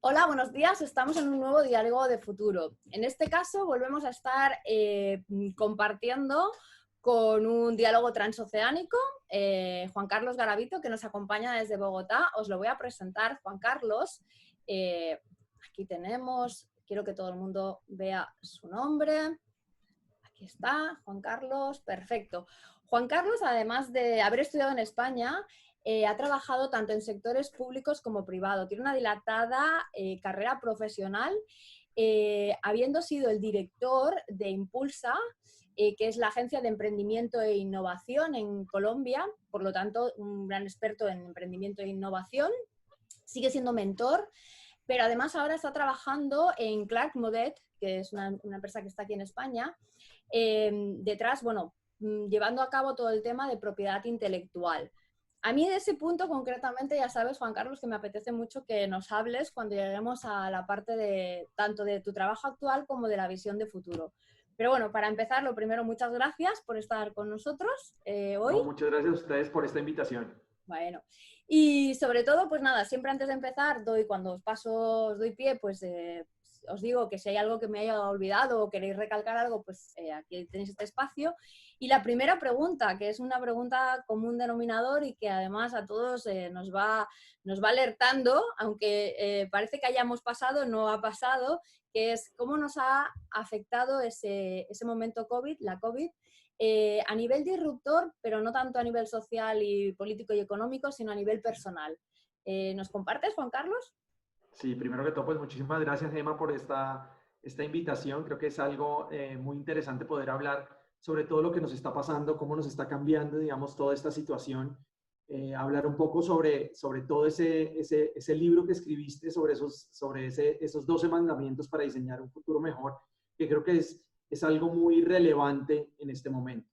Hola, buenos días. Estamos en un nuevo diálogo de futuro. En este caso volvemos a estar compartiendo con un diálogo transoceánico, Juan Carlos Garavito, que nos acompaña desde Bogotá. Os lo voy a presentar, Juan Carlos. Aquí tenemos, quiero que todo el mundo vea su nombre. Aquí está, Juan Carlos, perfecto. Juan Carlos, además de haber estudiado en España, ha trabajado tanto en sectores públicos como privados. Tiene una dilatada carrera profesional, habiendo sido el director de Impulsa, que es la agencia de emprendimiento e innovación en Colombia, por lo tanto, un gran experto en emprendimiento e innovación. Sigue siendo mentor, pero además ahora está trabajando en Clark Modet, que es una empresa que está aquí en España, detrás, bueno, llevando a cabo todo el tema de propiedad intelectual. A mí de ese punto concretamente, ya sabes, Juan Carlos, que me apetece mucho que nos hables cuando lleguemos a la parte de tanto de tu trabajo actual como de la visión de futuro. Pero bueno, para empezar, lo primero, muchas gracias por estar con nosotros hoy. No, muchas gracias a ustedes por esta invitación. Bueno, y sobre todo, pues nada, siempre antes de empezar, cuando os doy pie, pues os digo que si hay algo que me haya olvidado o queréis recalcar algo, pues aquí tenéis este espacio. Y la primera pregunta, que es una pregunta común denominador y que además a todos nos va alertando, aunque parece que hayamos pasado, no ha pasado, que es cómo nos ha afectado ese momento COVID, la COVID, a nivel disruptor, pero no tanto a nivel social y político y económico, sino a nivel personal. ¿Nos compartes, Juan Carlos? Sí, primero que todo, pues muchísimas gracias, Emma, por esta invitación. Creo que es algo muy interesante poder hablar sobre todo lo que nos está pasando, cómo nos está cambiando, digamos, toda esta situación. Hablar un poco sobre todo ese libro que escribiste, esos 12 mandamientos para diseñar un futuro mejor, que creo que es algo muy relevante en este momento.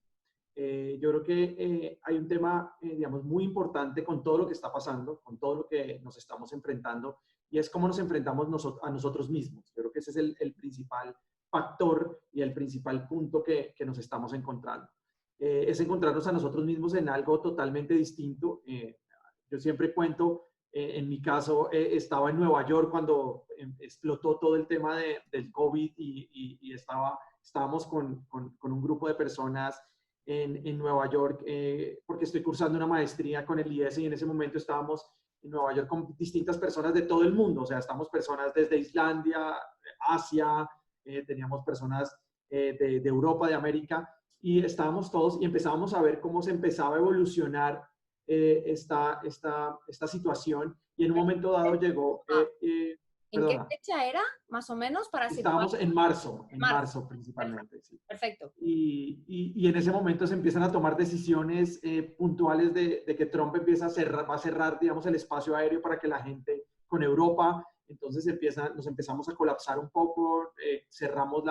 Yo creo que hay un tema, digamos, muy importante con todo lo que está pasando, con todo lo que nos estamos enfrentando, y es cómo nos enfrentamos a nosotros mismos. Yo creo que ese es el principal factor y el principal punto que nos estamos encontrando. Es encontrarnos a nosotros mismos en algo totalmente distinto. Yo siempre cuento, en mi caso, estaba en Nueva York cuando explotó todo el tema del COVID y estábamos con un grupo de personas en Nueva York, porque estoy cursando una maestría con el IES y en ese momento estábamos en Nueva York con distintas personas de todo el mundo, o sea, estamos personas desde Islandia, Asia, teníamos personas de Europa, de América, y estábamos todos y empezábamos a ver cómo se empezaba a evolucionar esta situación, y en un momento dado llegó, ¿En qué perdona, fecha era, más o menos, para situar? estábamos en Marzo. marzo Perfecto. principalmente, sí. Perfecto. Y en ese momento se empiezan a tomar decisiones puntuales de que Trump va a cerrar, digamos, el espacio aéreo para que la gente con Europa, entonces nos empezamos a colapsar un poco, cerramos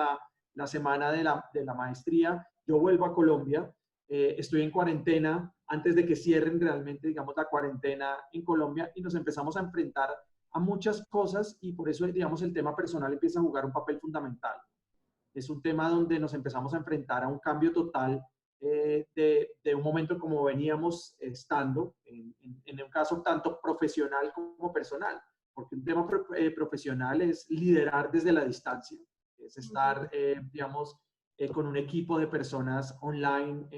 la semana de la maestría, yo vuelvo a Colombia, estoy en cuarentena antes de que cierren realmente, digamos, la cuarentena en Colombia, y nos empezamos a enfrentar a muchas cosas, y por eso, digamos, el tema personal empieza a jugar un papel fundamental. Es un tema donde nos empezamos a enfrentar a un cambio total, de un momento como veníamos estando, en un caso tanto profesional como personal, porque un tema profesional es liderar desde la distancia, es estar, digamos, con un equipo de personas online,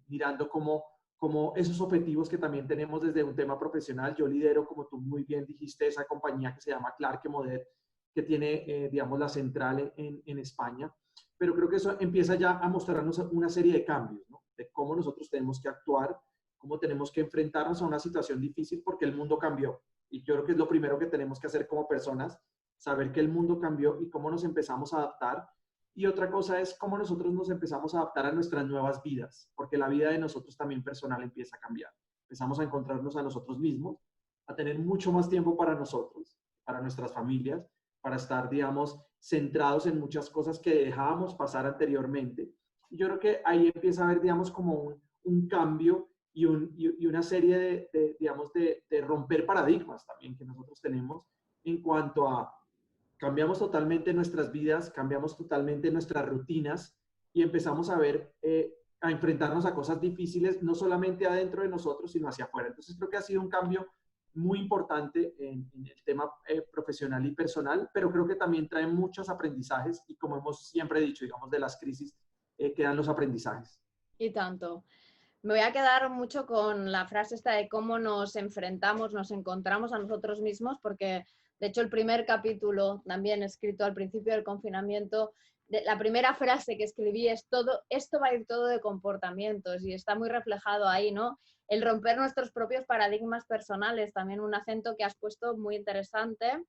mirando como esos objetivos que también tenemos desde un tema profesional. Yo lidero, como tú muy bien dijiste, esa compañía que se llama Clark Modet, que tiene, digamos, la central en España, pero creo que eso empieza ya a mostrarnos una serie de cambios, ¿no? De cómo nosotros tenemos que actuar, cómo tenemos que enfrentarnos a una situación difícil, porque el mundo cambió. Y yo creo que es lo primero que tenemos que hacer como personas, saber que el mundo cambió y cómo nos empezamos a adaptar. Y otra cosa es cómo nosotros nos empezamos a adaptar a nuestras nuevas vidas, porque la vida de nosotros también personal empieza a cambiar. Empezamos a encontrarnos a nosotros mismos, a tener mucho más tiempo para nosotros, para nuestras familias, para estar, digamos, centrados en muchas cosas que dejábamos pasar anteriormente. Y yo creo que ahí empieza a haber, digamos, como un cambio y una serie digamos, de romper paradigmas también que nosotros tenemos en cuanto a cambiamos totalmente nuestras vidas, cambiamos totalmente nuestras rutinas y empezamos a ver, a enfrentarnos a cosas difíciles, no solamente adentro de nosotros, sino hacia afuera. Entonces creo que ha sido un cambio muy importante en el tema profesional y personal, pero creo que también trae muchos aprendizajes y como hemos siempre dicho, digamos, de las crisis quedan los aprendizajes. Y tanto. Me voy a quedar mucho con la frase esta de cómo nos enfrentamos, nos encontramos a nosotros mismos, porque de hecho el primer capítulo, también escrito al principio del confinamiento, la primera frase que escribí es todo, esto va a ir todo de comportamientos y está muy reflejado ahí, ¿no? El romper nuestros propios paradigmas personales, también un acento que has puesto muy interesante.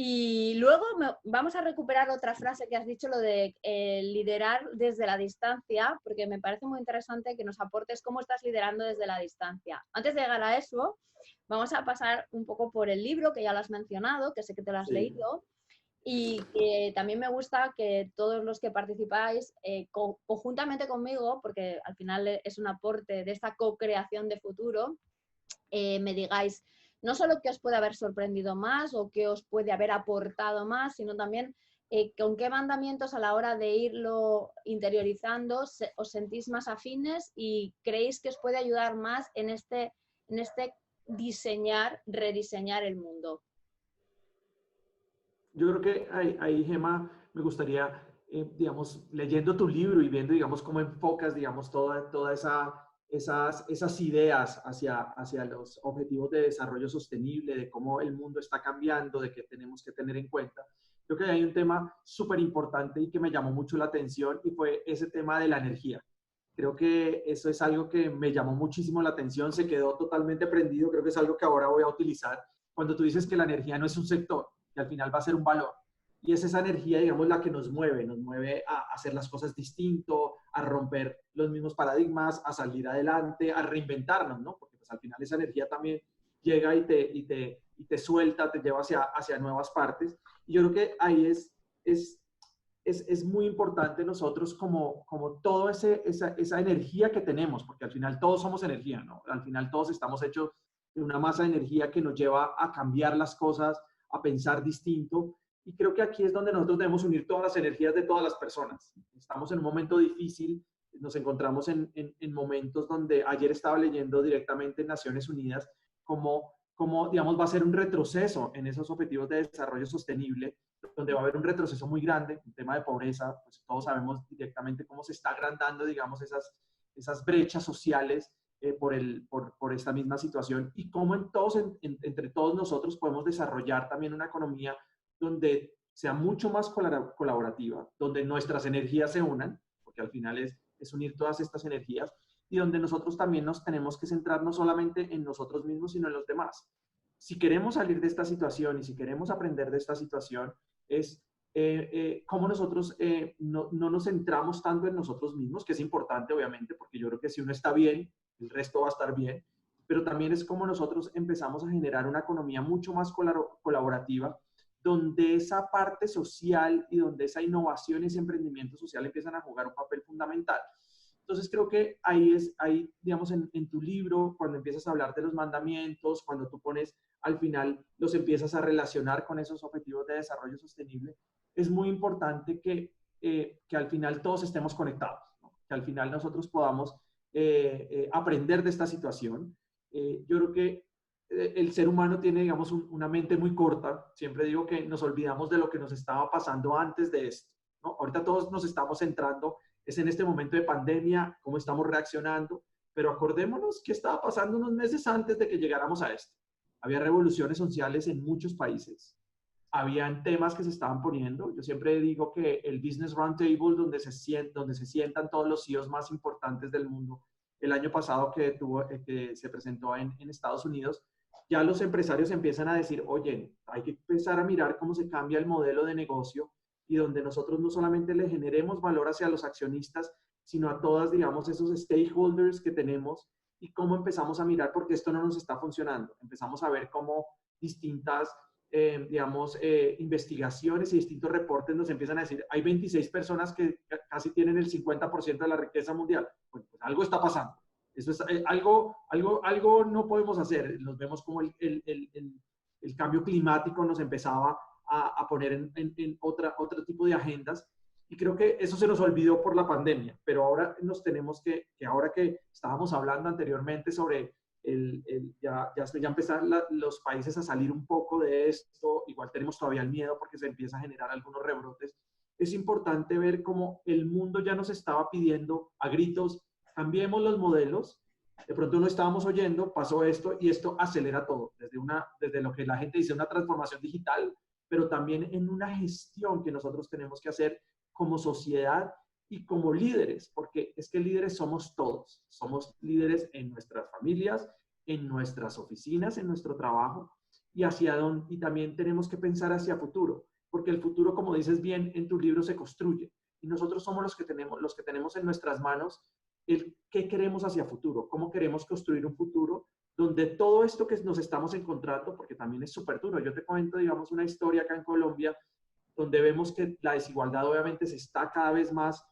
Y luego vamos a recuperar otra frase que has dicho, lo de liderar desde la distancia, porque me parece muy interesante que nos aportes cómo estás liderando desde la distancia. Antes de llegar a eso, vamos a pasar un poco por el libro, que ya lo has mencionado, que sé que te lo has leído, y que también me gusta que todos los que participáis conjuntamente conmigo, porque al final es un aporte de esta co-creación de futuro, me digáis no solo qué os puede haber sorprendido más o qué os puede haber aportado más, sino también con qué mandamientos a la hora de irlo interiorizando os sentís más afines y creéis que os puede ayudar más en este diseñar, rediseñar el mundo. Yo creo que ahí Gemma, me gustaría, digamos, leyendo tu libro y viendo, digamos, cómo enfocas, digamos, toda esas ideas hacia los objetivos de desarrollo sostenible, de cómo el mundo está cambiando, de qué tenemos que tener en cuenta. Creo que hay un tema súper importante y que me llamó mucho la atención y fue ese tema de la energía. Creo que eso es algo que me llamó muchísimo la atención, se quedó totalmente prendido, creo que es algo que ahora voy a utilizar. Cuando tú dices que la energía no es un sector, que al final va a ser un valor. Y es esa energía, digamos, la que nos mueve a hacer las cosas distinto, a romper los mismos paradigmas, a salir adelante, a reinventarnos, ¿no? Porque pues al final esa energía también llega y te suelta, te lleva hacia nuevas partes. Y yo creo que ahí es muy importante nosotros como toda esa energía que tenemos, porque al final todos somos energía, ¿no? Al final todos estamos hechos de una masa de energía que nos lleva a cambiar las cosas, a pensar distinto. Y creo que aquí es donde nosotros debemos unir todas las energías de todas las personas. Estamos en un momento difícil, nos encontramos en momentos donde ayer estaba leyendo directamente en Naciones Unidas como, digamos, va a ser un retroceso en esos objetivos de desarrollo sostenible, donde va a haber un retroceso muy grande, un tema de pobreza, pues todos sabemos directamente cómo se está agrandando, digamos, esas brechas sociales por esta misma situación y cómo entre todos nosotros podemos desarrollar también una economía donde sea mucho más colaborativa, donde nuestras energías se unan, porque al final es unir todas estas energías, y donde nosotros también nos tenemos que centrar no solamente en nosotros mismos, sino en los demás. Si queremos salir de esta situación y si queremos aprender de esta situación, es cómo nosotros no nos centramos tanto en nosotros mismos, que es importante obviamente, porque yo creo que si uno está bien, el resto va a estar bien, pero también es como nosotros empezamos a generar una economía mucho más colaborativa, donde esa parte social y donde esa innovación y ese emprendimiento social empiezan a jugar un papel fundamental. Entonces creo que ahí digamos, en tu libro, cuando empiezas a hablar de los mandamientos, cuando tú pones al final, los empiezas a relacionar con esos objetivos de desarrollo sostenible, es muy importante que al final todos estemos conectados, ¿no? Que al final nosotros podamos aprender de esta situación. Yo creo que el ser humano tiene, digamos, una mente muy corta. Siempre digo que nos olvidamos de lo que nos estaba pasando antes de esto, ¿no? Ahorita todos nos estamos centrando es en este momento de pandemia, cómo estamos reaccionando, pero acordémonos qué estaba pasando unos meses antes de que llegáramos a esto. Había revoluciones sociales en muchos países, habían temas que se estaban poniendo. Yo siempre digo que el Business Roundtable, donde se sientan todos los CEOs más importantes del mundo, el año pasado que se presentó en Estados Unidos, ya los empresarios empiezan a decir, oye, hay que empezar a mirar cómo se cambia el modelo de negocio y donde nosotros no solamente le generemos valor hacia los accionistas, sino a todas, digamos, esos stakeholders que tenemos y cómo empezamos a mirar porque esto no nos está funcionando. Empezamos a ver cómo distintas, investigaciones y distintos reportes nos empiezan a decir, hay 26 personas que casi tienen el 50% de la riqueza mundial. Pues algo está pasando. Eso es algo no podemos hacer. Nos vemos como el cambio climático nos empezaba a poner en otro tipo de agendas. Y creo que eso se nos olvidó por la pandemia, pero ahora nos tenemos ahora que estábamos hablando anteriormente sobre ya empezaron los países a salir un poco de esto, igual tenemos todavía el miedo porque se empieza a generar algunos rebrotes. Es importante ver cómo el mundo ya nos estaba pidiendo a gritos, cambiemos los modelos. De pronto no estábamos oyendo, pasó esto y esto acelera todo, desde lo que la gente dice, una transformación digital, pero también en una gestión que nosotros tenemos que hacer como sociedad y como líderes, porque es que líderes somos todos, somos líderes en nuestras familias, en nuestras oficinas, en nuestro trabajo y también tenemos que pensar hacia futuro, porque el futuro, como dices bien, en tu libro se construye y nosotros somos los que tenemos en nuestras manos el qué queremos hacia futuro, cómo queremos construir un futuro donde todo esto que nos estamos encontrando, porque también es súper duro. Yo te cuento, digamos, una historia acá en Colombia donde vemos que la desigualdad obviamente se está cada vez más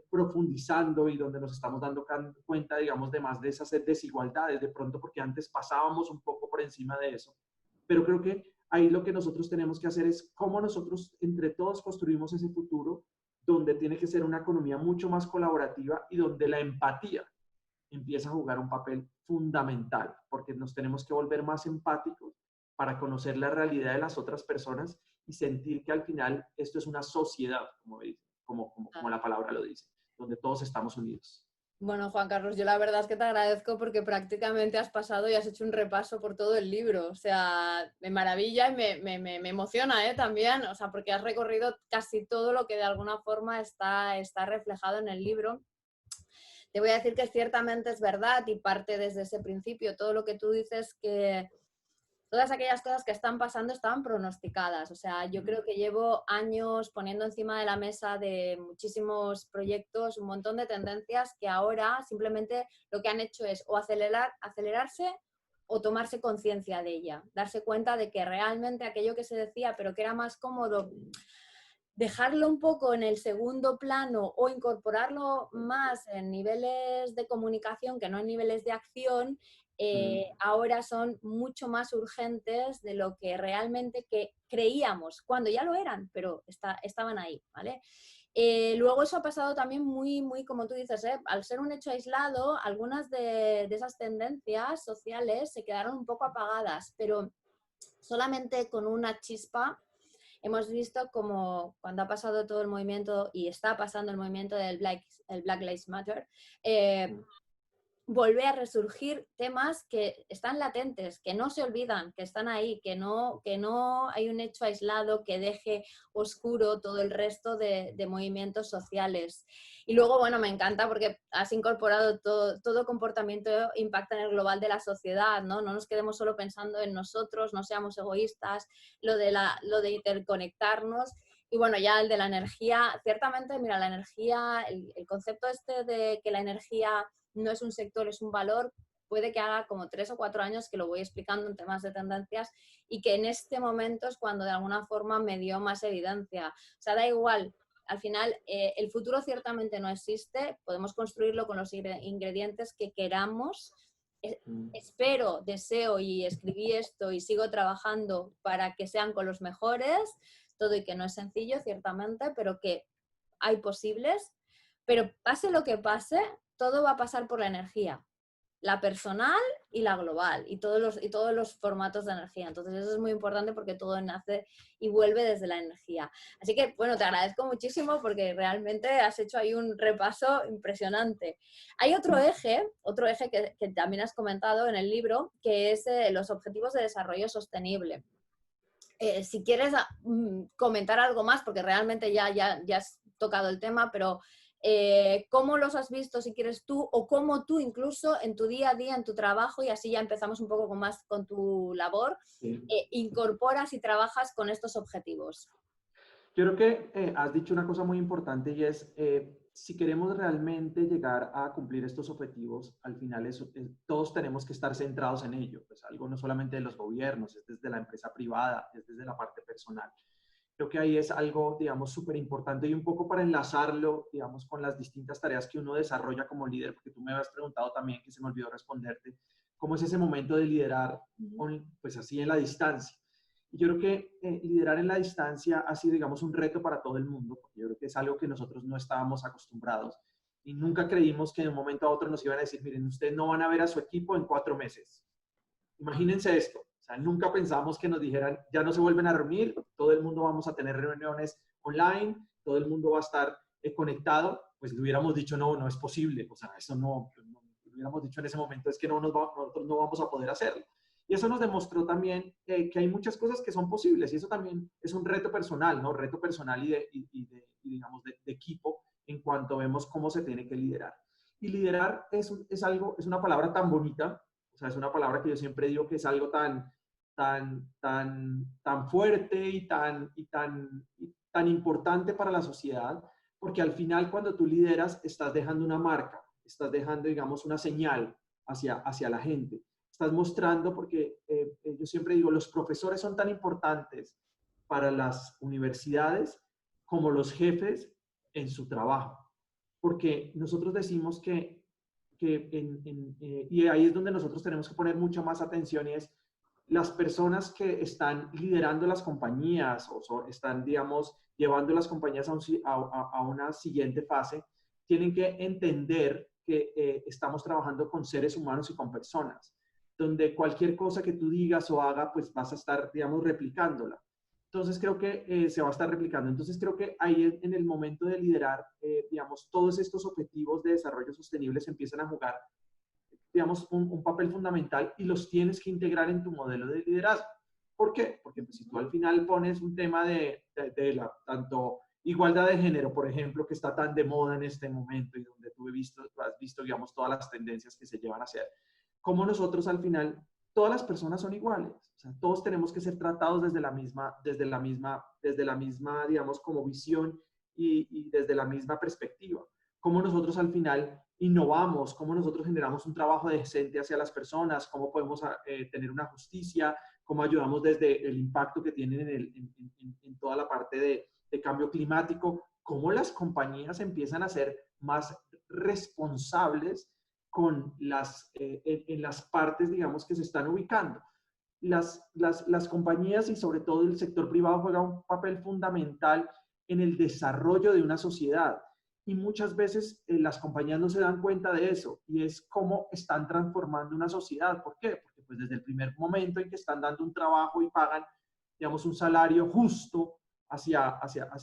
profundizando y donde nos estamos dando cuenta, digamos, de más de esas desigualdades, de pronto porque antes pasábamos un poco por encima de eso. Pero creo que ahí lo que nosotros tenemos que hacer es cómo nosotros entre todos construimos ese futuro donde tiene que ser una economía mucho más colaborativa y donde la empatía empieza a jugar un papel fundamental, porque nos tenemos que volver más empáticos para conocer la realidad de las otras personas y sentir que al final esto es una sociedad, como la palabra lo dice, donde todos estamos unidos. Bueno, Juan Carlos, yo la verdad es que te agradezco porque prácticamente has pasado y has hecho un repaso por todo el libro. O sea, me maravilla y me emociona, ¿eh? También, o sea, porque has recorrido casi todo lo que de alguna forma está reflejado en el libro. Te voy a decir que ciertamente es verdad y parte desde ese principio. Todo lo que tú dices que todas aquellas cosas que están pasando estaban pronosticadas. O sea, yo creo que llevo años poniendo encima de la mesa de muchísimos proyectos un montón de tendencias que ahora simplemente lo que han hecho es o acelerarse o tomarse conciencia de ella, darse cuenta de que realmente aquello que se decía, pero que era más cómodo dejarlo un poco en el segundo plano o incorporarlo más en niveles de comunicación que no en niveles de acción, ahora son mucho más urgentes de lo que realmente creíamos, cuando ya lo eran, pero estaban ahí, ¿vale? Luego eso ha pasado también muy como tú dices, al ser un hecho aislado, algunas de esas tendencias sociales se quedaron un poco apagadas, pero solamente con una chispa hemos visto como cuando ha pasado todo el movimiento y está pasando el movimiento del Black Lives Matter, vuelve a resurgir temas que están latentes, que no se olvidan, que están ahí, que no hay un hecho aislado que deje oscuro todo el resto de movimientos sociales. Y luego, bueno, me encanta porque has incorporado todo comportamiento impacta en el global de la sociedad, ¿no? No nos quedemos solo pensando en nosotros, no seamos egoístas, lo de interconectarnos. Y bueno, ya el de la energía, ciertamente, mira, la energía, el concepto este de que la energía no es un sector, es un valor, puede que haga como 3 o 4 años que lo voy explicando en temas de tendencias y que en este momento es cuando de alguna forma me dio más evidencia. O sea, da igual, al final el futuro ciertamente no existe, podemos construirlo con los ingredientes que queramos. Espero, deseo y escribí esto y sigo trabajando para que sean con los mejores, todo y que no es sencillo, ciertamente, pero que hay posibles. Pero pase lo que pase, todo va a pasar por la energía, la personal y la global, y todos los formatos de energía. Entonces eso es muy importante porque todo nace y vuelve desde la energía. Así que, bueno, te agradezco muchísimo porque realmente has hecho ahí un repaso impresionante. Hay otro eje que también has comentado en el libro, que es los Objetivos de Desarrollo Sostenible. Si quieres comentar algo más, porque realmente ya has tocado el tema, pero ¿cómo los has visto, si quieres tú, o cómo tú incluso en tu día a día, en tu trabajo, y así ya empezamos un poco más con tu labor, Sí. incorporas y trabajas con estos objetivos? Yo creo que has dicho una cosa muy importante y es, si queremos realmente llegar a cumplir estos objetivos, al final todos tenemos que estar centrados en ello. Pues algo no solamente de los gobiernos, es desde la empresa privada, es desde la parte personal. Creo que ahí es algo, digamos, súper importante y un poco para enlazarlo, digamos, con las distintas tareas que uno desarrolla como líder, porque tú me habías preguntado también, que se me olvidó responderte, cómo es ese momento de liderar, pues así en la distancia. Y yo creo que liderar en la distancia ha sido, digamos, un reto para todo el mundo, porque yo creo que es algo que nosotros no estábamos acostumbrados. y nunca creímos que de un momento a otro nos iban a decir, miren, ustedes no van a ver a su equipo en 4 meses. Imagínense esto. O sea, nunca pensamos que nos dijeran, ya no se vuelven a reunir, todo el mundo vamos a tener reuniones online, todo el mundo va a estar conectado. Pues le hubiéramos dicho, no, no es posible. O sea, eso no, lo hubiéramos dicho en ese momento, es que nosotros no vamos a poder hacerlo. Y eso nos demostró también que hay muchas cosas que son posibles y eso también es un reto personal, ¿no? Reto personal digamos, de equipo en cuanto vemos cómo se tiene que liderar. Y liderar es algo, es una palabra tan bonita, o sea, es una palabra que yo siempre digo que es algo tan fuerte y tan importante para la sociedad, porque al final cuando tú lideras estás dejando una marca, estás dejando, digamos, una señal hacia la gente. Estás mostrando, porque yo siempre digo, los profesores son tan importantes para las universidades como los jefes en su trabajo. Porque nosotros decimos y ahí es donde nosotros tenemos que poner mucha más atención, y es las personas que están liderando las compañías o están, digamos, llevando las compañías a una siguiente fase, tienen que entender que estamos trabajando con seres humanos y con personas, donde cualquier cosa que tú digas o haga, pues vas a estar, digamos, replicándola. Entonces creo que se va a estar replicando. Entonces creo que ahí en el momento de liderar, digamos, todos estos objetivos de desarrollo sostenible se empiezan a jugar, digamos, un papel fundamental y los tienes que integrar en tu modelo de liderazgo. ¿Por qué? Porque pues, si tú al final pones un tema de tanto igualdad de género, por ejemplo, que está tan de moda en este momento y donde tú has visto, digamos, todas las tendencias que se llevan a hacer, como nosotros al final, todas las personas son iguales. O sea, todos tenemos que ser tratados desde la misma, digamos, como visión y desde la misma perspectiva. Cómo nosotros al final innovamos, cómo nosotros generamos un trabajo decente hacia las personas, cómo podemos tener una justicia, cómo ayudamos desde el impacto que tienen en toda la parte de cambio climático, cómo las compañías empiezan a ser más responsables con en las partes, digamos, que se están ubicando. Las compañías y sobre todo el sector privado juega un papel fundamental en el desarrollo de una sociedad. Y muchas veces las compañías no se dan cuenta de eso, y es cómo están transformando una sociedad. ¿Por qué? Porque pues desde el primer momento en que están dando un trabajo y pagan, digamos, un salario justo hacia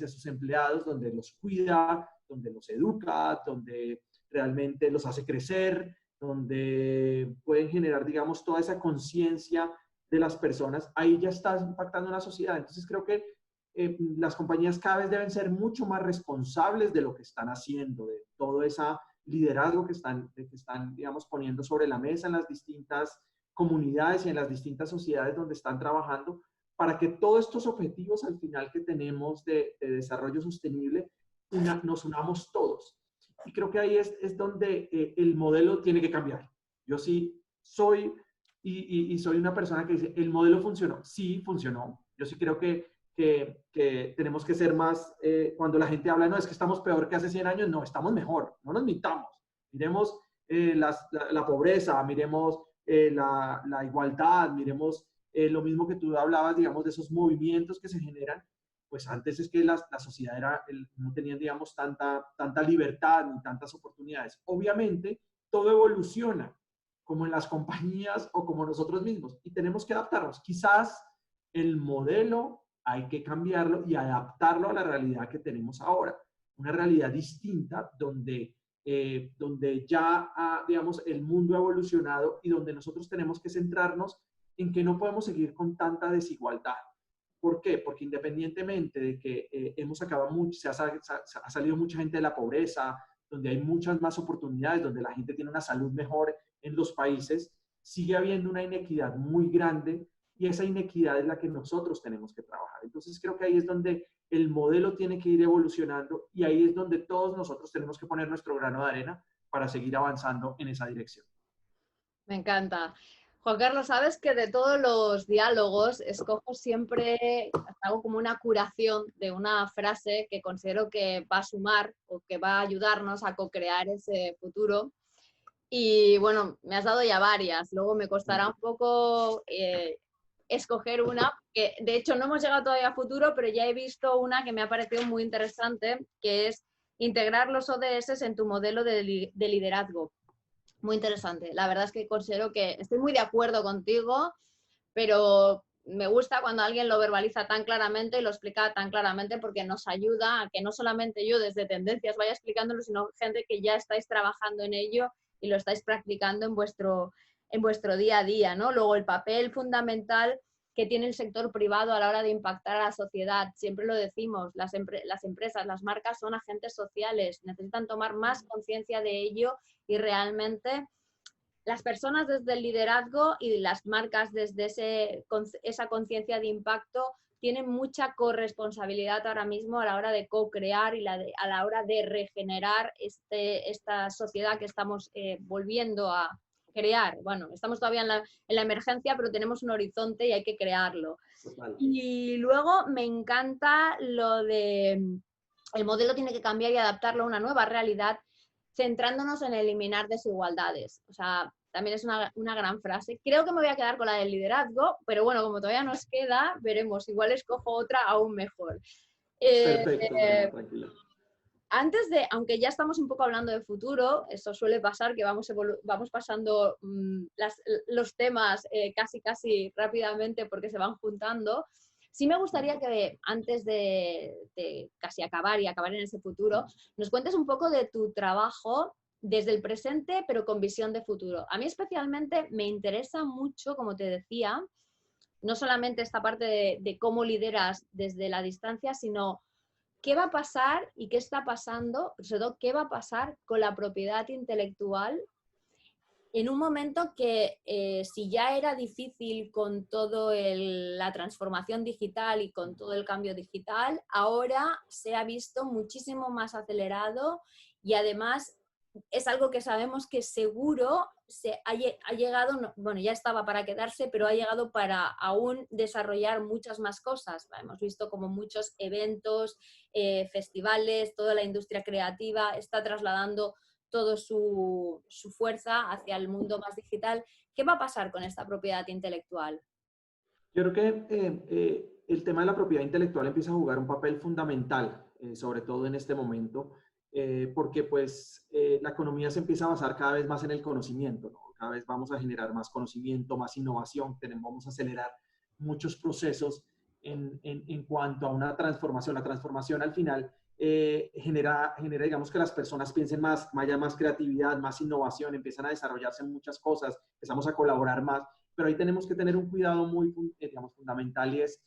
sus empleados, donde los cuida, donde los educa, donde realmente los hace crecer, donde pueden generar, digamos, toda esa conciencia de las personas, ahí ya estás impactando una sociedad. Entonces creo que las compañías cada vez deben ser mucho más responsables de lo que están haciendo, de todo ese liderazgo que están, digamos, poniendo sobre la mesa en las distintas comunidades y en las distintas sociedades donde están trabajando, para que todos estos objetivos al final que tenemos de desarrollo sostenible, nos unamos todos. Y creo que ahí es donde el modelo tiene que cambiar. Yo sí soy, soy una persona que dice, ¿el modelo funcionó? Sí, funcionó. Yo sí creo que tenemos que ser más, cuando la gente habla, no, es que estamos peor que hace 100 años, no, estamos mejor, no nos mintamos. Miremos la pobreza, miremos la igualdad, miremos lo mismo que tú hablabas, digamos, de esos movimientos que se generan. Pues antes es que la sociedad no tenía, digamos, tanta libertad ni tantas oportunidades. Obviamente, todo evoluciona, como en las compañías o como nosotros mismos, y tenemos que adaptarnos. Quizás el modelo hay que cambiarlo y adaptarlo a la realidad que tenemos ahora. Una realidad distinta donde ya, digamos, el mundo ha evolucionado y donde nosotros tenemos que centrarnos en que no podemos seguir con tanta desigualdad. ¿Por qué? Porque independientemente de que hemos acabado mucho, ha salido mucha gente de la pobreza, donde hay muchas más oportunidades, donde la gente tiene una salud mejor en los países, sigue habiendo una inequidad muy grande, y esa inequidad es la que nosotros tenemos que trabajar. Entonces creo que ahí es donde el modelo tiene que ir evolucionando, y ahí es donde todos nosotros tenemos que poner nuestro grano de arena para seguir avanzando en esa dirección. Me encanta. Juan Carlos, sabes que de todos los diálogos escojo siempre, hago como una curación de una frase que considero que va a sumar o que va a ayudarnos a co-crear ese futuro. Y bueno, me has dado ya varias, luego me costará un poco escoger una, que de hecho no hemos llegado todavía a futuro, pero ya he visto una que me ha parecido muy interesante, que es integrar los ODS en tu modelo de liderazgo. Muy interesante. La verdad es que considero que estoy muy de acuerdo contigo, pero me gusta cuando alguien lo verbaliza tan claramente y lo explica tan claramente, porque nos ayuda a que no solamente yo desde Tendencias vaya explicándolo, sino gente que ya estáis trabajando en ello y lo estáis practicando en vuestro día a día, ¿no? Luego, el papel fundamental que tiene el sector privado a la hora de impactar a la sociedad. Siempre lo decimos, las empresas, las marcas son agentes sociales, necesitan tomar más conciencia de ello y realmente las personas desde el liderazgo y las marcas desde esa conciencia de impacto tienen mucha corresponsabilidad ahora mismo a la hora de co-crear y a la hora de regenerar esta sociedad que estamos volviendo a crear. Bueno, estamos todavía en la emergencia, pero tenemos un horizonte y hay que crearlo. Total. Y luego me encanta lo de el modelo tiene que cambiar y adaptarlo a una nueva realidad, centrándonos en eliminar desigualdades. O sea, también es una gran frase. Creo que me voy a quedar con la del liderazgo, pero bueno, como todavía nos queda, veremos. Igual escojo otra aún mejor. Perfecto, Lorena, tranquila. Antes de, aunque ya estamos un poco hablando de futuro, eso suele pasar, que vamos pasando los temas casi rápidamente porque se van juntando. Sí me gustaría que antes de casi acabar y acabar en ese futuro, nos cuentes un poco de tu trabajo desde el presente, pero con visión de futuro. A mí especialmente me interesa mucho, como te decía, no solamente esta parte de cómo lideras desde la distancia, sino qué va a pasar y qué está pasando, sobre todo qué va a pasar con la propiedad intelectual en un momento que si ya era difícil con toda la transformación digital y con todo el cambio digital, ahora se ha visto muchísimo más acelerado y además es algo que sabemos que seguro ha llegado, bueno, ya estaba para quedarse, pero ha llegado para aún desarrollar muchas más cosas. Hemos visto como muchos eventos, festivales, toda la industria creativa está trasladando toda su fuerza hacia el mundo más digital. ¿Qué va a pasar con esta propiedad intelectual? Yo creo que el tema de la propiedad intelectual empieza a jugar un papel fundamental, sobre todo en este momento, porque pues la economía se empieza a basar cada vez más en el conocimiento, ¿no? Cada vez vamos a generar más conocimiento, más innovación, vamos a acelerar muchos procesos en cuanto a una transformación. La transformación al final genera, digamos, que las personas piensen más, haya más creatividad, más innovación, empiezan a desarrollarse muchas cosas, empezamos a colaborar más, pero ahí tenemos que tener un cuidado muy, digamos, fundamental y es,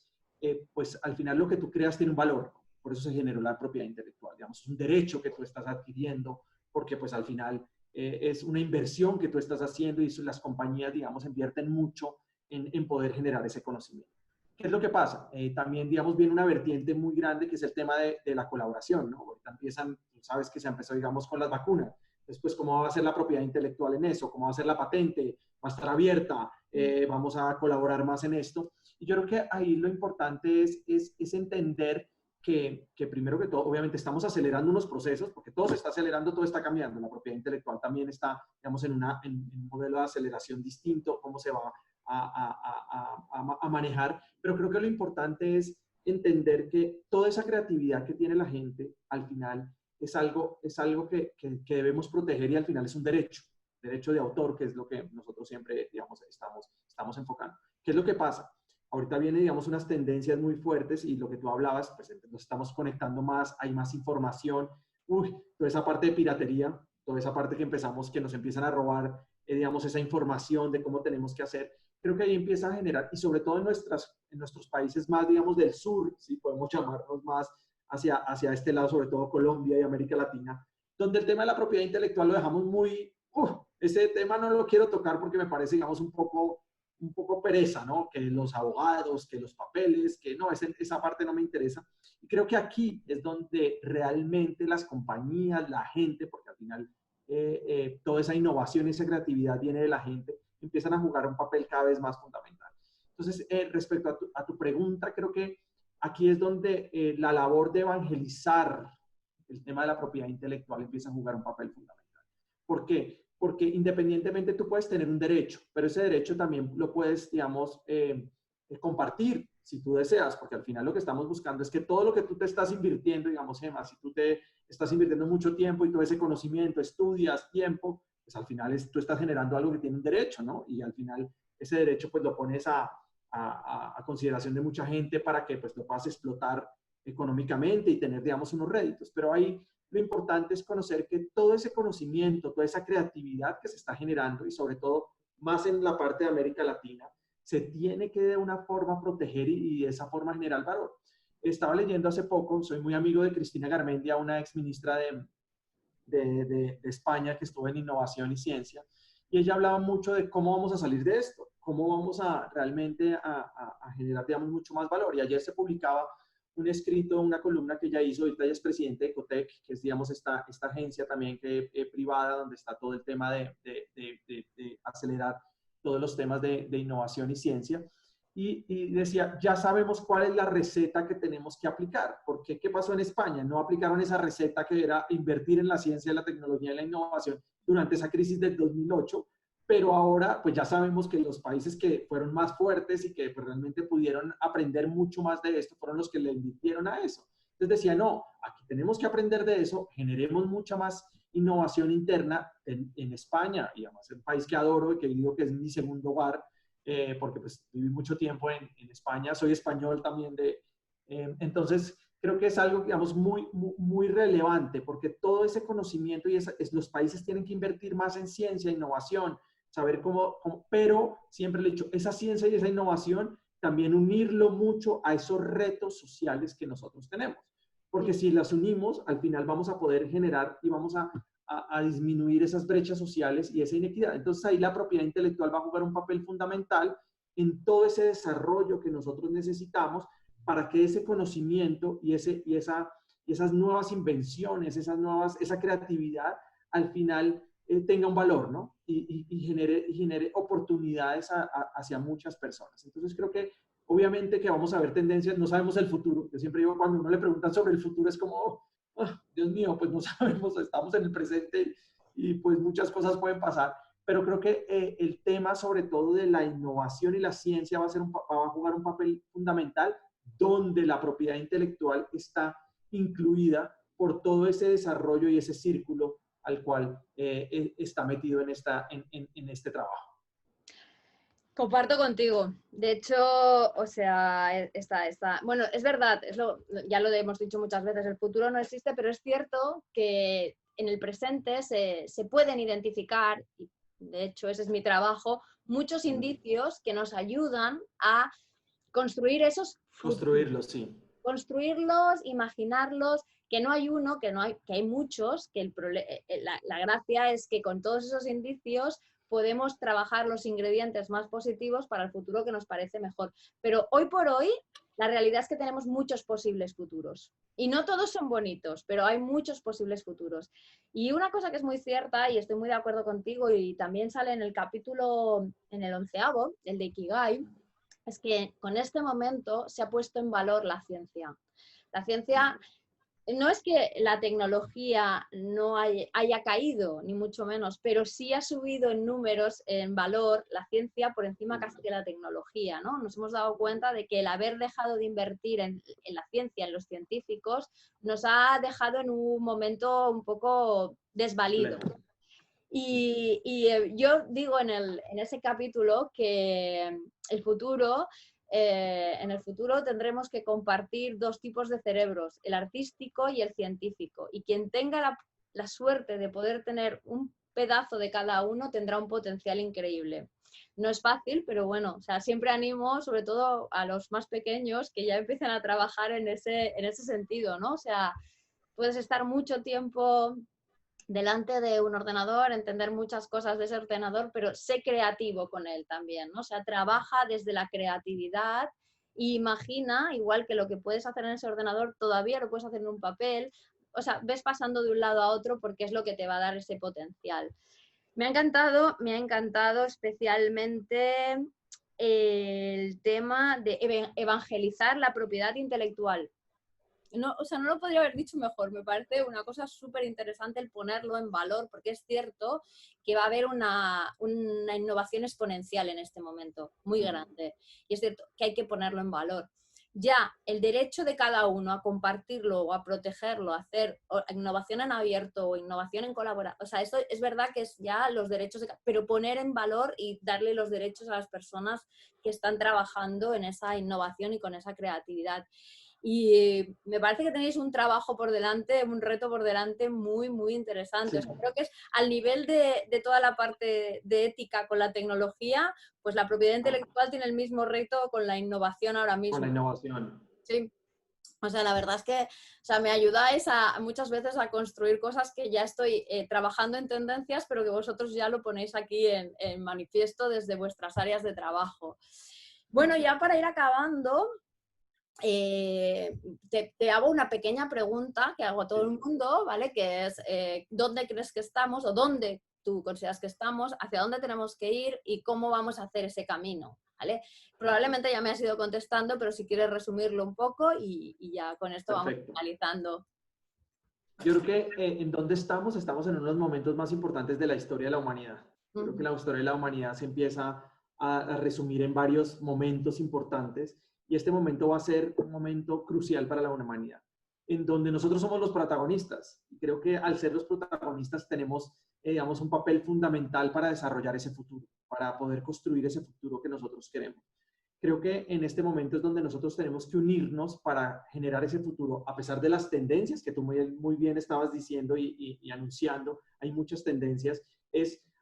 pues al final lo que tú creas tiene un valor, por eso se generó la propiedad intelectual, digamos, es un derecho que tú estás adquiriendo, porque pues al final es una inversión que tú estás haciendo y las compañías, digamos, invierten mucho en poder generar ese conocimiento. ¿Qué es lo que pasa? También, digamos, viene una vertiente muy grande que es el tema de la colaboración, ¿no? Ahorita empiezan, tú sabes que se empezó, digamos, con las vacunas. Después, ¿cómo va a ser la propiedad intelectual en eso? ¿Cómo va a ser la patente? ¿Va a estar abierta? Vamos a colaborar más en esto. Y yo creo que ahí lo importante es entender que primero que todo, obviamente estamos acelerando unos procesos, porque todo se está acelerando, todo está cambiando. La propiedad intelectual también está, digamos, en un modelo de aceleración distinto, cómo se va a manejar, pero creo que lo importante es entender que toda esa creatividad que tiene la gente, al final es algo que debemos proteger y al final es un derecho de autor, que es lo que nosotros siempre, digamos, estamos enfocando. ¿Qué es lo que pasa? Ahorita vienen, digamos, unas tendencias muy fuertes y lo que tú hablabas, pues nos estamos conectando más, hay más información, toda esa parte de piratería, toda esa parte que nos empiezan a robar, digamos, esa información de cómo tenemos que hacer. Creo que ahí empieza a generar, y sobre todo en nuestros países más, digamos, del sur, si podemos llamarnos más hacia este lado, sobre todo Colombia y América Latina, donde el tema de la propiedad intelectual lo dejamos muy, ese tema no lo quiero tocar porque me parece, digamos, un poco pereza, ¿no? Que los abogados, que los papeles, que no, esa parte no me interesa. Y creo que aquí es donde realmente las compañías, la gente, porque al final toda esa innovación y esa creatividad viene de la gente, empiezan a jugar un papel cada vez más fundamental. Entonces, respecto a tu pregunta, creo que aquí es donde la labor de evangelizar el tema de la propiedad intelectual empieza a jugar un papel fundamental. ¿Por qué? Porque independientemente tú puedes tener un derecho, pero ese derecho también lo puedes, digamos, compartir si tú deseas, porque al final lo que estamos buscando es que todo lo que tú te estás invirtiendo, digamos, Gemma, si tú te estás invirtiendo mucho tiempo y todo ese conocimiento, estudias, tiempo, pues al final tú estás generando algo que tiene un derecho, ¿no? Y al final ese derecho pues lo pones a consideración de mucha gente para que pues lo puedas explotar económicamente y tener, digamos, unos réditos. Pero ahí lo importante es conocer que todo ese conocimiento, toda esa creatividad que se está generando y sobre todo más en la parte de América Latina, se tiene que de una forma proteger y de esa forma generar valor. Estaba leyendo hace poco, soy muy amigo de Cristina Garmendia, una ex ministra de España que estuvo en innovación y ciencia, y ella hablaba mucho de cómo vamos a salir de esto, cómo vamos a realmente a generar, digamos, mucho más valor. Y ayer se publicaba un escrito, una columna que ella hizo, ahorita ella es presidente de Ecotec, que es, digamos, esta agencia también que, privada, donde está todo el tema de acelerar todos los temas de innovación y ciencia. Y decía, ya sabemos cuál es la receta que tenemos que aplicar. Porque, ¿qué pasó en España? No aplicaron esa receta que era invertir en la ciencia, la tecnología y la innovación durante esa crisis del 2008, pero ahora pues ya sabemos que los países que fueron más fuertes y que pues, realmente pudieron aprender mucho más de esto fueron los que le invirtieron a eso. Entonces decía, no, aquí tenemos que aprender de eso, generemos mucha más innovación interna en España, y además es un país que adoro y que digo que es mi segundo hogar, porque pues viví mucho tiempo en España, soy español también entonces creo que es algo, digamos, muy relevante, porque todo ese conocimiento y los países tienen que invertir más en ciencia, innovación, saber pero siempre le he dicho, esa ciencia y esa innovación, también unirlo mucho a esos retos sociales que nosotros tenemos. Porque si las unimos, al final vamos a poder generar y vamos a disminuir esas brechas sociales y esa inequidad. Entonces ahí la propiedad intelectual va a jugar un papel fundamental en todo ese desarrollo que nosotros necesitamos para que ese conocimiento y esas nuevas invenciones, esa creatividad, al final tenga un valor, ¿no? Y genere oportunidades hacia muchas personas. Entonces creo que obviamente que vamos a ver tendencias, no sabemos el futuro. Yo siempre digo, cuando uno le preguntan sobre el futuro, es como, oh, Dios mío, pues no sabemos, estamos en el presente y pues muchas cosas pueden pasar. Pero creo que el tema sobre todo de la innovación y la ciencia va a jugar un papel fundamental, donde la propiedad intelectual está incluida por todo ese desarrollo y ese círculo al cual está metido en este trabajo. Comparto contigo. De hecho, o sea, bueno, es verdad, ya lo hemos dicho muchas veces, el futuro no existe, pero es cierto que en el presente se pueden identificar, y de hecho ese es mi trabajo, muchos indicios que nos ayudan a construir esos futuros. Construirlos, sí. Construirlos, imaginarlos, que no hay uno, que hay muchos, que la gracia es que con todos esos indicios podemos trabajar los ingredientes más positivos para el futuro que nos parece mejor. Pero hoy por hoy, la realidad es que tenemos muchos posibles futuros. Y no todos son bonitos, pero hay muchos posibles futuros. Y una cosa que es muy cierta, y estoy muy de acuerdo contigo, y también sale en el capítulo, en el 11º, el de Ikigai, es que con este momento se ha puesto en valor la ciencia. La ciencia no es que la tecnología no haya caído, ni mucho menos, pero sí ha subido en números, en valor, la ciencia por encima casi de la tecnología, ¿no? Nos hemos dado cuenta de que el haber dejado de invertir en la ciencia, en los científicos, nos ha dejado en un momento un poco desvalido. Y yo digo en ese capítulo que en el futuro tendremos que compartir dos tipos de cerebros, el artístico y el científico. Y quien tenga la suerte de poder tener un pedazo de cada uno tendrá un potencial increíble. No es fácil, pero bueno, o sea, siempre animo, sobre todo a los más pequeños, que ya empiecen a trabajar en ese sentido, ¿no? O sea, puedes estar mucho tiempo delante de un ordenador, entender muchas cosas de ese ordenador, pero sé creativo con él también, ¿no? O sea, trabaja desde la creatividad e imagina, igual que lo que puedes hacer en ese ordenador, todavía lo puedes hacer en un papel. O sea, ves pasando de un lado a otro porque es lo que te va a dar ese potencial. Me ha encantado especialmente el tema de evangelizar la propiedad intelectual. No, o sea, no lo podría haber dicho mejor. Me parece una cosa súper interesante el ponerlo en valor, porque es cierto que va a haber una innovación exponencial en este momento, muy grande. Y es cierto que hay que ponerlo en valor. ya el derecho de cada uno a compartirlo o a protegerlo, a hacer innovación en abierto o innovación en colaboración, o sea, esto es verdad que es ya los derechos, pero poner en valor y darle los derechos a las personas que están trabajando en esa innovación y con esa creatividad. Y me parece que tenéis un trabajo por delante, un reto por delante muy, muy interesante. Sí, O sea, creo que es al nivel de toda la parte de ética con la tecnología, pues la propiedad intelectual tiene el mismo reto con la innovación ahora con la mismo. innovación. Sí. O sea, la verdad es que, o sea, me ayudáis muchas veces a construir cosas que ya estoy trabajando en tendencias, pero que vosotros ya lo ponéis aquí en manifiesto desde vuestras áreas de trabajo. Bueno, ya para ir acabando, te hago una pequeña pregunta que hago a todo el mundo, ¿vale? Que es, ¿dónde crees que estamos o dónde tú consideras que estamos, hacia dónde tenemos que ir y cómo vamos a hacer ese camino, ¿vale? Probablemente ya me has ido contestando, pero si quieres resumirlo un poco y ya con esto vamos Perfecto. finalizando. Yo creo que en donde estamos en uno de los momentos más importantes de la historia de la humanidad. Yo creo que la historia de la humanidad se empieza a resumir en varios momentos importantes y este momento va a ser un momento crucial para la humanidad, en donde nosotros somos los protagonistas. Y creo que al ser los protagonistas tenemos, digamos, un papel fundamental para desarrollar ese futuro, para poder construir ese futuro que nosotros queremos. Creo que en este momento es donde nosotros tenemos que unirnos para generar ese futuro, a pesar de las tendencias que tú muy bien estabas diciendo y anunciando, hay muchas tendencias,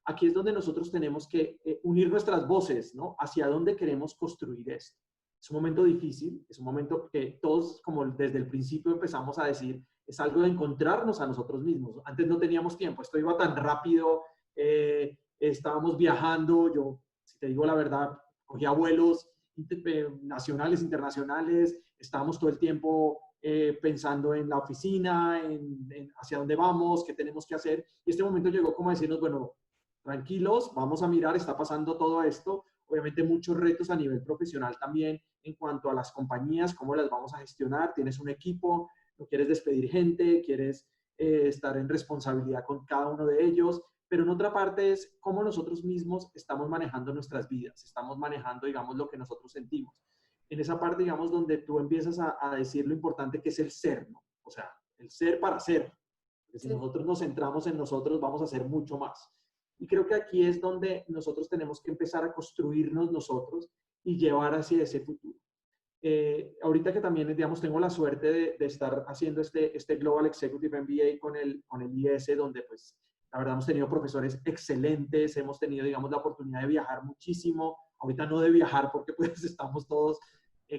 aquí es donde nosotros tenemos que unir nuestras voces, ¿no? Hacia dónde queremos construir esto. Es un momento difícil, es un momento que todos, como desde el principio empezamos a decir, es algo de encontrarnos a nosotros mismos. Antes no teníamos tiempo, esto iba tan rápido, estábamos viajando, yo, si te digo la verdad, cogía vuelos nacionales, internacionales, estábamos todo el tiempo pensando en la oficina, hacia dónde vamos, qué tenemos que hacer. Y este momento llegó como a decirnos, bueno, tranquilos, vamos a mirar, está pasando todo esto. Obviamente muchos retos a nivel profesional también en cuanto a las compañías, cómo las vamos a gestionar. Tienes un equipo, no quieres despedir gente, quieres estar en responsabilidad con cada uno de ellos. Pero en otra parte es cómo nosotros mismos estamos manejando nuestras vidas, estamos manejando, digamos, lo que nosotros sentimos. En esa parte, digamos, donde tú empiezas a decir lo importante que es el ser, ¿no? O sea, el ser para ser. Porque si nosotros nos centramos en nosotros, vamos a hacer mucho más. Y creo que aquí es donde nosotros tenemos que empezar a construirnos nosotros y llevar hacia ese futuro. Ahorita que también, digamos, tengo la suerte de estar haciendo este Global Executive MBA con el IS, donde pues la verdad hemos tenido profesores excelentes, hemos tenido, digamos, la oportunidad de viajar muchísimo. Ahorita no de viajar porque pues estamos todos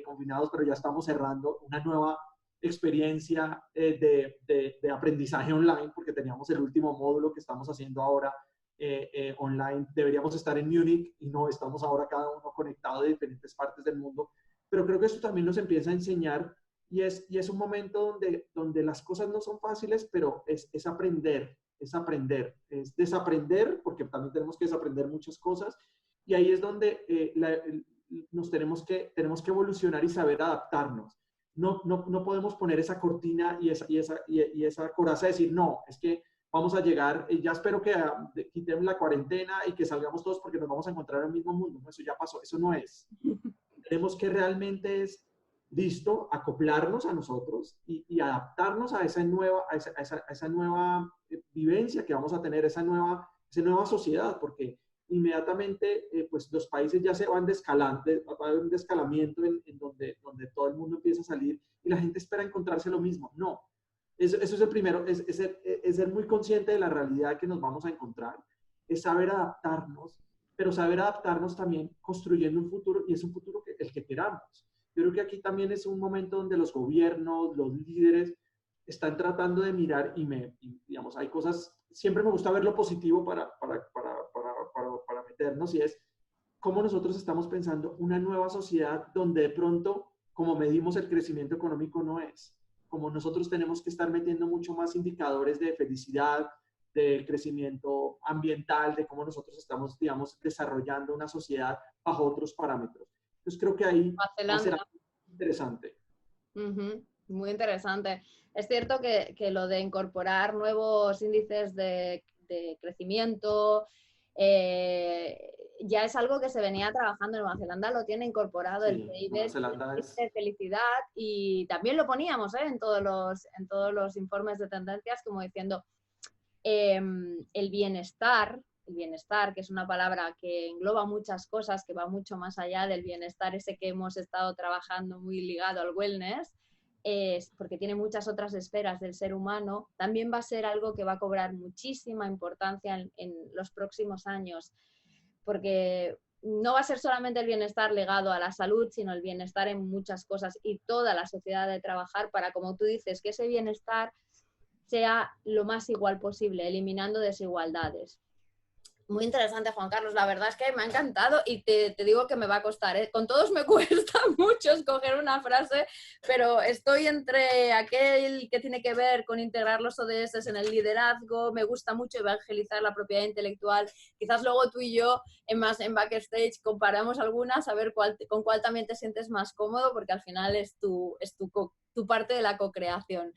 confinados, pero ya estamos cerrando una nueva experiencia de aprendizaje online, porque teníamos el último módulo que estamos haciendo ahora online. Deberíamos estar en Múnich y no, estamos ahora cada uno conectado de diferentes partes del mundo. Pero creo que esto también nos empieza a enseñar y es un momento donde las cosas no son fáciles, pero es aprender, es desaprender, porque también tenemos que desaprender muchas cosas. Y ahí es donde tenemos que evolucionar y saber adaptarnos. No podemos poner esa cortina y esa coraza de decir, no, es que vamos a llegar, ya espero que quitemos la cuarentena y que salgamos todos porque nos vamos a encontrar en el mismo mundo. No, eso ya pasó, eso no es. Tenemos que realmente es listo acoplarnos a nosotros y adaptarnos a esa nueva vivencia que vamos a tener, esa nueva sociedad, porque inmediatamente pues los países ya se van va a haber un descalamiento en donde todo el mundo empieza a salir y la gente espera encontrarse lo mismo. No, eso es el primero, es ser muy consciente de la realidad que nos vamos a encontrar, es saber adaptarnos, pero saber adaptarnos también construyendo un futuro, y es un futuro el que queramos. Yo creo que aquí también es un momento donde los gobiernos, los líderes, están tratando de mirar digamos, hay cosas, siempre me gusta ver lo positivo para meternos, y es cómo nosotros estamos pensando una nueva sociedad donde de pronto, como medimos el crecimiento económico, no es. Como nosotros tenemos que estar metiendo mucho más indicadores de felicidad, de crecimiento ambiental, de cómo nosotros estamos, digamos, desarrollando una sociedad bajo otros parámetros. Entonces creo que ahí va a ser algo interesante. Muy interesante. Es cierto que lo de incorporar nuevos índices de crecimiento ya es algo que se venía trabajando en Nueva Zelanda, lo tiene incorporado el Sí, Nueva PIB Zelanda es... de felicidad y también lo poníamos en todos los informes de tendencias como diciendo el bienestar, que es una palabra que engloba muchas cosas, que va mucho más allá del bienestar ese que hemos estado trabajando muy ligado al wellness, porque tiene muchas otras esferas del ser humano, también va a ser algo que va a cobrar muchísima importancia en los próximos años, porque no va a ser solamente el bienestar ligado a la salud, sino el bienestar en muchas cosas y toda la sociedad de trabajar para, como tú dices, que ese bienestar sea lo más igual posible, eliminando desigualdades. Muy interesante, Juan Carlos. La verdad es que me ha encantado y te digo que me va a costar, ¿eh? Con todos me cuesta mucho escoger una frase, pero estoy entre aquel que tiene que ver con integrar los ODS en el liderazgo. Me gusta mucho evangelizar la propiedad intelectual. Quizás luego tú y yo en backstage comparamos algunas a ver con cuál también te sientes más cómodo, porque al final es tu parte de la co-creación.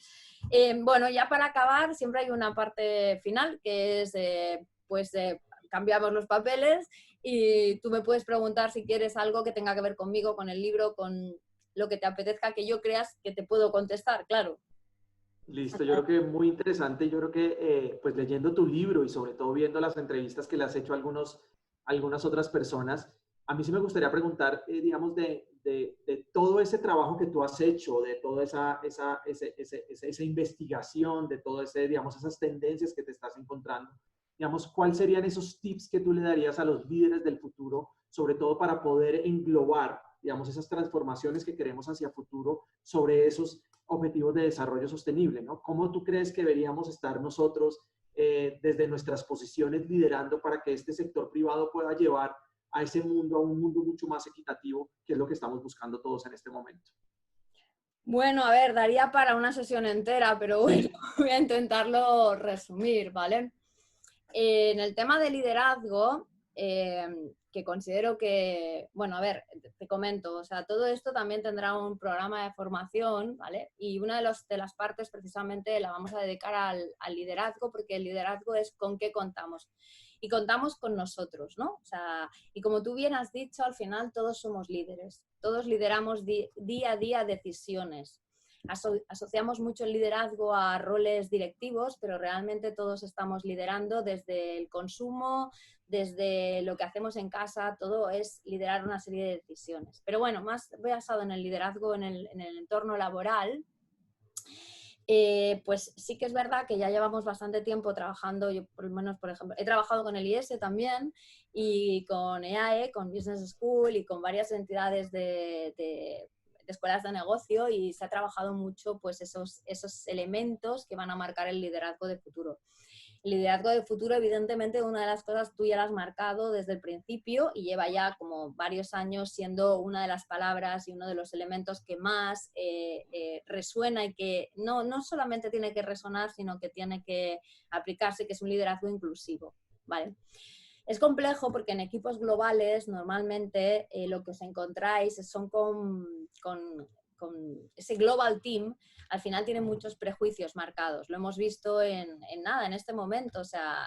Bueno, ya para acabar, siempre hay una parte final que es cambiamos los papeles y tú me puedes preguntar si quieres algo que tenga que ver conmigo, con el libro, con lo que te apetezca que yo creas que te puedo contestar, claro. Listo, yo creo que muy interesante. Yo creo que pues leyendo tu libro y sobre todo viendo las entrevistas que le has hecho a algunas otras personas, a mí sí me gustaría preguntar, digamos, de todo ese trabajo que tú has hecho, de toda esa investigación, de todo ese, digamos, esas tendencias que te estás encontrando, digamos, ¿cuáles serían esos tips que tú le darías a los líderes del futuro, sobre todo para poder englobar, digamos, esas transformaciones que queremos hacia futuro sobre esos objetivos de desarrollo sostenible, ¿no? ¿Cómo tú crees que deberíamos estar nosotros desde nuestras posiciones liderando para que este sector privado pueda llevar a ese mundo, a un mundo mucho más equitativo, que es lo que estamos buscando todos en este momento? Bueno, a ver, daría para una sesión entera, pero bueno, voy a intentarlo resumir, ¿vale? En el tema de liderazgo, que considero que, bueno, a ver, te comento, o sea, todo esto también tendrá un programa de formación, ¿vale? Y una de las partes precisamente la vamos a dedicar al liderazgo, porque el liderazgo es con qué contamos. Y contamos con nosotros, ¿no? O sea, y como tú bien has dicho, al final todos somos líderes, todos lideramos día a día decisiones. Asociamos mucho el liderazgo a roles directivos, pero realmente todos estamos liderando desde el consumo, desde lo que hacemos en casa, todo es liderar una serie de decisiones. Pero bueno, más basado en el liderazgo en el entorno laboral, pues sí que es verdad que ya llevamos bastante tiempo trabajando, yo por lo menos, por ejemplo, he trabajado con el IES también y con EAE, con Business School y con varias entidades de escuelas de negocio y se ha trabajado mucho pues esos elementos que van a marcar el liderazgo de futuro. El liderazgo de futuro, evidentemente, una de las cosas tú ya lo has marcado desde el principio y lleva ya como varios años siendo una de las palabras y uno de los elementos que más resuena y que no solamente tiene que resonar, sino que tiene que aplicarse, que es un liderazgo inclusivo, ¿vale? Es complejo porque en equipos globales normalmente lo que os encontráis son con ese global team, al final tiene muchos prejuicios marcados. Lo hemos visto en este momento. O sea,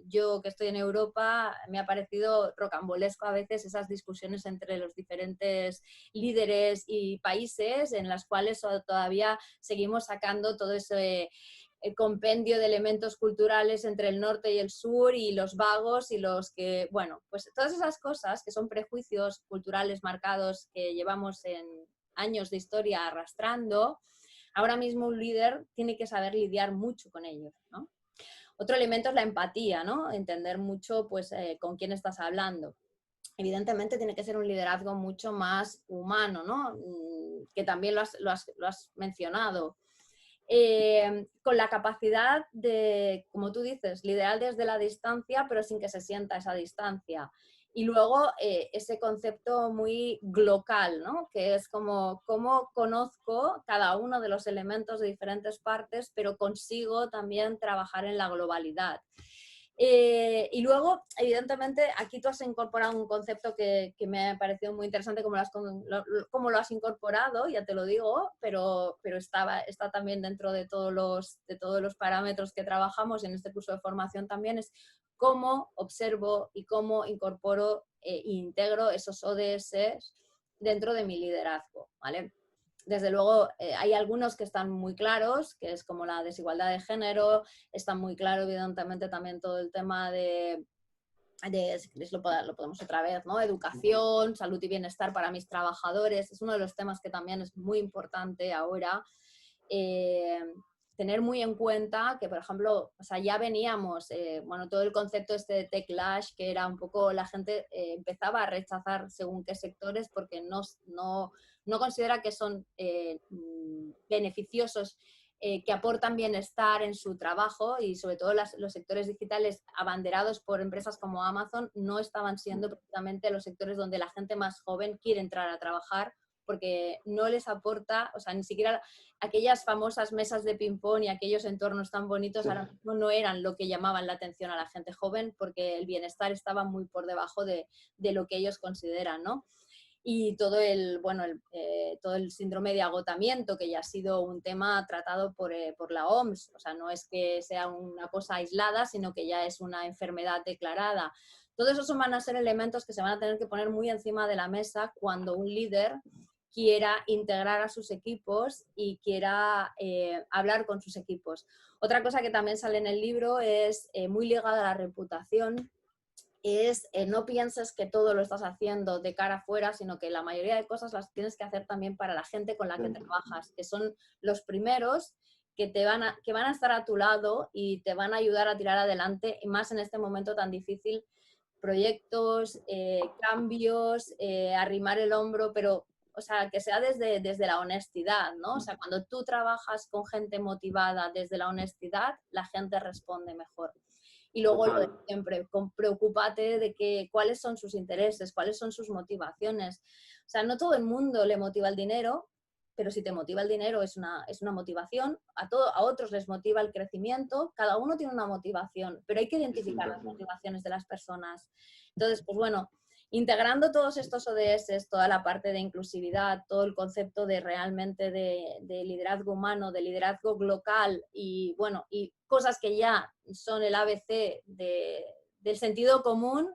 yo que estoy en Europa, me ha parecido rocambolesco a veces esas discusiones entre los diferentes líderes y países en las cuales todavía seguimos sacando todo ese compendio de elementos culturales entre el norte y el sur y los vagos y los que, bueno, pues todas esas cosas que son prejuicios culturales marcados que llevamos en años de historia arrastrando, ahora mismo un líder tiene que saber lidiar mucho con ellos, ¿no? Otro elemento es la empatía, ¿no? Entender mucho pues, con quién estás hablando. Evidentemente tiene que ser un liderazgo mucho más humano, ¿no? Que también lo has mencionado. Con la capacidad de, como tú dices, liderar desde la distancia, pero sin que se sienta esa distancia. Y luego ese concepto muy glocal, ¿no? Que es como cómo conozco cada uno de los elementos de diferentes partes, pero consigo también trabajar en la globalidad. Y luego, evidentemente, aquí tú has incorporado un concepto que me ha parecido muy interesante como lo has incorporado, ya te lo digo, pero está también dentro de todos los parámetros que trabajamos en este curso de formación también, es cómo observo y cómo incorporo e integro esos ODS dentro de mi liderazgo, ¿vale? Desde luego, hay algunos que están muy claros, que es como la desigualdad de género, está muy claro, evidentemente, también todo el tema si queréis lo podemos otra vez, ¿no? Educación, salud y bienestar para mis trabajadores, es uno de los temas que también es muy importante ahora. Tener muy en cuenta que, por ejemplo, o sea, ya veníamos, bueno, todo el concepto este de techlash, que era un poco, la gente empezaba a rechazar según qué sectores porque no considera que son beneficiosos, que aportan bienestar en su trabajo, y sobre todo los sectores digitales abanderados por empresas como Amazon no estaban siendo precisamente los sectores donde la gente más joven quiere entrar a trabajar, porque no les aporta, o sea, ni siquiera aquellas famosas mesas de ping-pong y aquellos entornos tan bonitos ahora mismo no eran lo que llamaban la atención a la gente joven, porque el bienestar estaba muy por debajo de lo que ellos consideran, ¿no? Y todo todo el síndrome de agotamiento, que ya ha sido un tema tratado por la OMS, o sea, no es que sea una cosa aislada, sino que ya es una enfermedad declarada. Todos esos van a ser elementos que se van a tener que poner muy encima de la mesa cuando un líder quiera integrar a sus equipos y quiera hablar con sus equipos. Otra cosa que también sale en el libro es muy ligada a la reputación, es no pienses que todo lo estás haciendo de cara afuera, sino que la mayoría de cosas las tienes que hacer también para la gente con la que trabajas, que son los primeros que van a estar a tu lado y te van a ayudar a tirar adelante, y más en este momento tan difícil, proyectos, cambios, arrimar el hombro, pero o sea, que sea desde la honestidad, ¿no? O sea, cuando tú trabajas con gente motivada desde la honestidad, la gente responde mejor. Y luego lo de siempre, preocúpate de cuáles son sus intereses, cuáles son sus motivaciones. O sea, no todo el mundo le motiva el dinero, pero si te motiva el dinero es una motivación. A otros les motiva el crecimiento. Cada uno tiene una motivación, pero hay que identificar las motivaciones de las personas. Entonces, pues bueno, integrando todos estos ODS, toda la parte de inclusividad, todo el concepto de realmente de liderazgo humano, de liderazgo local, y bueno, y cosas que ya son el ABC del sentido común,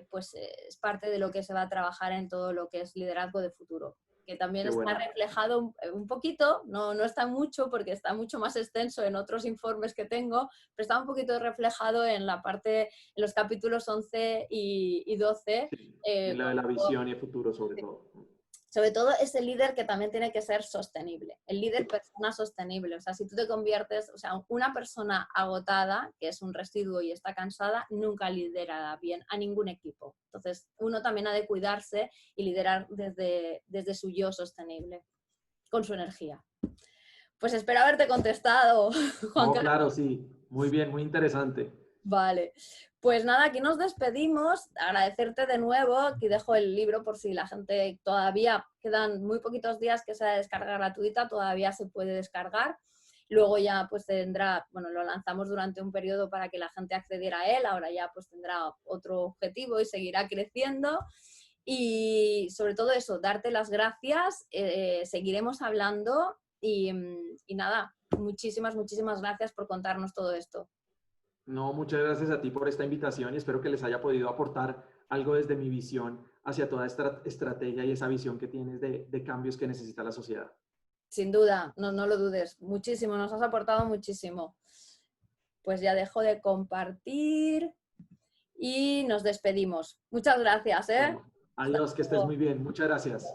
pues es parte de lo que se va a trabajar en todo lo que es liderazgo de futuro, que también está reflejado un poquito, no está mucho porque está mucho más extenso en otros informes que tengo, pero está un poquito reflejado en la parte, en los capítulos 11 y 12. Y la de la visión y el futuro, sobre todo. Sobre todo es el líder que también tiene que ser sostenible, el líder persona sostenible. O sea, si tú te conviertes, o sea, una persona agotada, que es un residuo y está cansada, nunca lidera bien a ningún equipo. Entonces, uno también ha de cuidarse y liderar desde su yo sostenible, con su energía. Pues espero haberte contestado, Juan Carlos. Claro, sí. Muy bien, muy interesante. Vale, pues nada, aquí nos despedimos, agradecerte de nuevo, aquí dejo el libro por si la gente, todavía quedan muy poquitos días que sea de descarga gratuita, todavía se puede descargar, luego ya pues tendrá, bueno, lo lanzamos durante un periodo para que la gente accediera a él, ahora ya pues tendrá otro objetivo y seguirá creciendo, y sobre todo eso, darte las gracias, seguiremos hablando y nada, muchísimas gracias por contarnos todo esto. No, muchas gracias a ti por esta invitación y espero que les haya podido aportar algo desde mi visión hacia toda esta estrategia y esa visión que tienes de cambios que necesita la sociedad. Sin duda, no lo dudes. Muchísimo, nos has aportado muchísimo. Pues ya dejo de compartir y nos despedimos. Muchas gracias, ¿eh? Bueno, adiós, que estés muy bien. Muchas gracias.